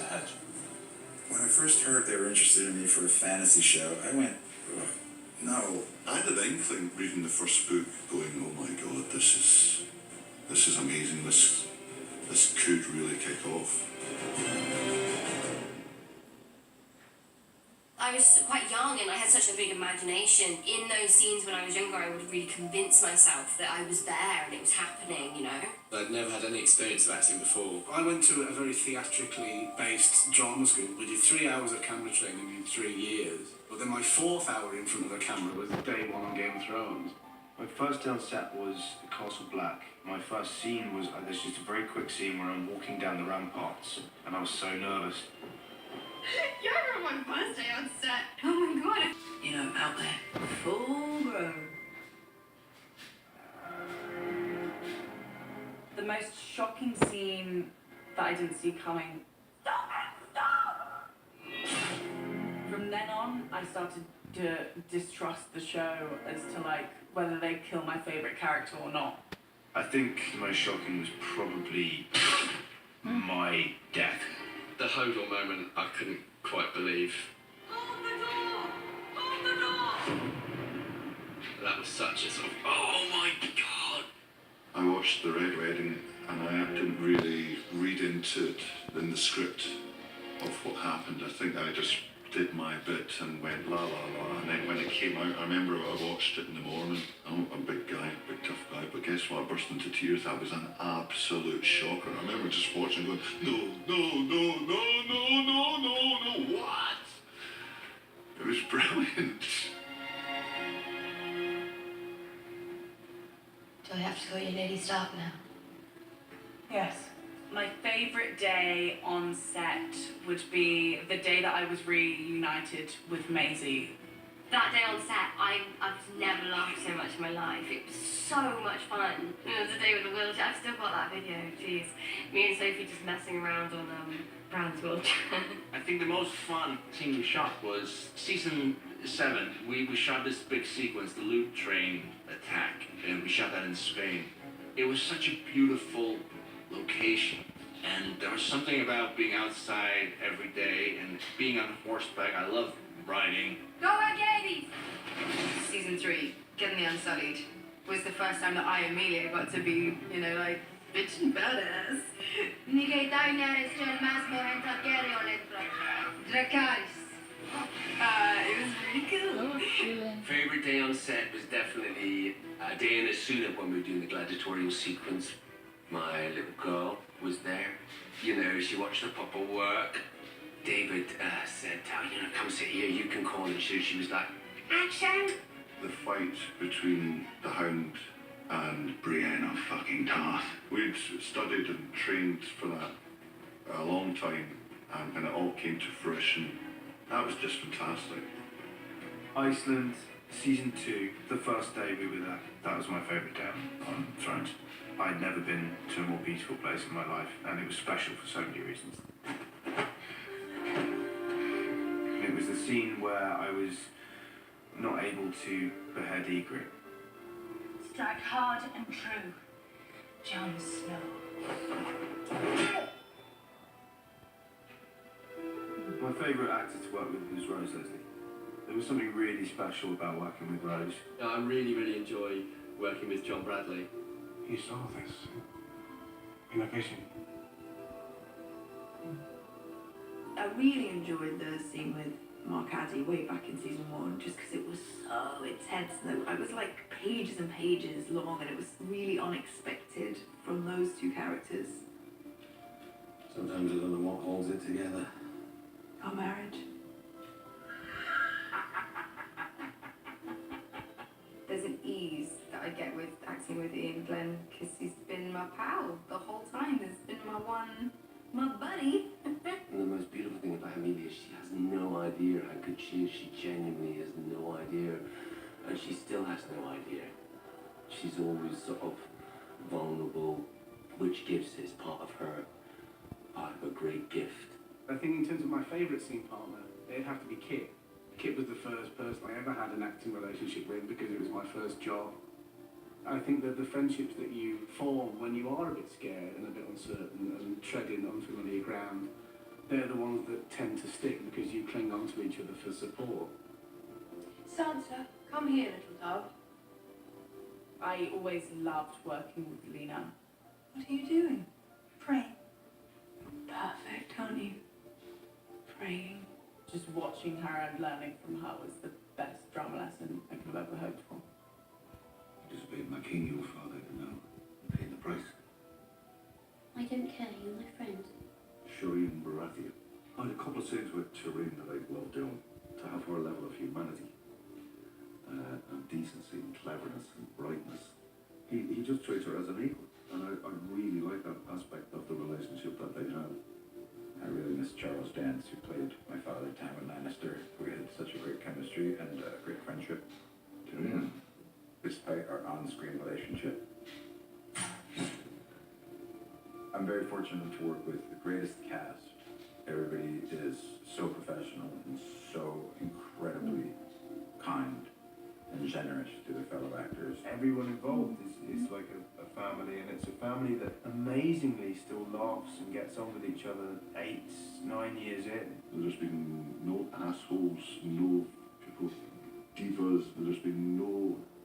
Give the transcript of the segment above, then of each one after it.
ahead. When I first heard they were interested in me for a fantasy show, I went, ugh, no. I had an inkling reading the first book, going, "Oh my God, this is amazing. This could really kick off." I was quite young and I had such a big imagination. In those scenes when I was younger, I would really convince myself that I was there and it was happening, you know? I'd never had any experience of acting before. I went to a very theatrically based drama school. We did 3 hours of camera training in 3 years. But then my 4th hour in front of the camera was day one on Game of Thrones. My first day on set was Castle Black. My first scene was, there's just a very quick scene where I'm walking down the ramparts and I was so nervous. You remember my first day on set? Oh my God. You know, out there, full grown. The most shocking scene that I didn't see coming. Stop! From then on, I started to distrust the show as to like whether they kill my favourite character or not. I think the most shocking was probably my death. The Hodor moment, I couldn't quite believe. Hold the door! Hold the door! That was such a sort of, oh my God! I watched The Red Wedding and I didn't really read into it in the script of what happened. I think I just did my bit and went la la la, and then when it came out, I remember I watched it in the morning. I'm a big guy, big tough guy, but guess what? I burst into tears. That was an absolute shocker. I remember just watching going, no, no, no, no, no, no, no, no, what? It was brilliant. Do I have to call you Lady Stark now? Yes. My favourite day on set would be the day that I was reunited with Maisie. That day on set, I've never laughed so much in my life. It was so much fun. You know, the day with the wheelchair. I've still got that video, jeez. Me and Sophie just messing around on Brown's wheelchair. I think the most fun scene we shot was season 7. We shot this big sequence, the loot train attack, and we shot that in Spain. It was such a beautiful location, and there was something about being outside every day and being on horseback. I love riding. Go Katie! Season 3, Getting the Unsullied, was the first time that I, Amelia, got to be, you know, like, bitch and badass. Dracarys. It was really cool. Favorite day on set was definitely a day in a suit when we were doing the gladiatorial sequence. My little girl was there. You know, she watched the papa work. David said, oh, you know, come sit here, you can call and shoot. She was like, action! The fight between the Hound and Brienne of fucking Tarth. We'd studied and trained for that a long time, and when it all came to fruition, that was just fantastic. Iceland, season 2, the first day we were there, that was my favourite day on Thrones. I'd never been to a more beautiful place in my life, and it was special for so many reasons. And it was the scene where I was not able to behead Ygritte. Strike hard and true, Jon Snow. My favourite actor to work with was Rose Leslie. There was something really special about working with Rose. I really enjoy working with John Bradley. You saw this in a vision. I really enjoyed the scene with Mark Addy way back in season 1, just because it was so intense. And I was like pages and pages long, and it was really unexpected from those two characters. Sometimes I don't know what holds it together. Our marriage. There's an ease that I get with acting with Ian Glenn, because he's been my pal the whole time. He's been my buddy. And the most beautiful thing about Amelia, she has no idea how good she is. She genuinely has no idea. And she still has no idea. She's always sort of vulnerable, which gives is part of a great gift. I think in terms of my favourite scene partner, it'd have to be Kit. Kit was the first person I ever had an acting relationship with because it was my first job. I think that the friendships that you form when you are a bit scared and a bit uncertain and treading unfamiliar ground they're the ones that tend to stick because you cling on to each other for support. Sansa, come here, little dove. I always loved working with Lena. What are you doing? Praying. Perfect, aren't you? Praying. Just watching her and learning from her was the best drama lesson I could have ever hoped for. Disobeyed my king, your father, and now I'm paying the price. I don't care, you're my friend. Shireen Baratheon. I had a couple of scenes with Shireen that I loved doing. To have her level of humanity, and decency, and cleverness, and brightness. He just treats her as an equal, and I really like that aspect of the relationship that they had. I really miss Charles Dance, who played my father, Tywin Lannister. We had such a great chemistry and a great friendship. Yeah. Despite our on-screen relationship. I'm very fortunate to work with the greatest cast. Everybody is so professional and so incredibly kind and generous to their fellow actors. Everyone involved is like a family, and it's a family that amazingly still laughs and gets on with each other 8, 9 years in. There's been no assholes, no people, divas, there's been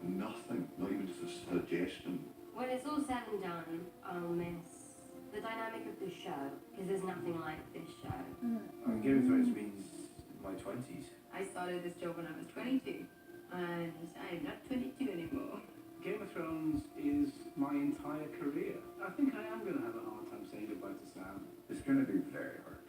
nothing, not even just a suggestion. When it's all said and done, I'll miss the dynamic of the show, because there's nothing like this show. I mean, Game of Thrones means my 20s. I started this job when I was 22, and I'm not 22 anymore. Game of Thrones is my entire career. I think I am going to have a hard time saying goodbye to Sam. It's going to be very hard.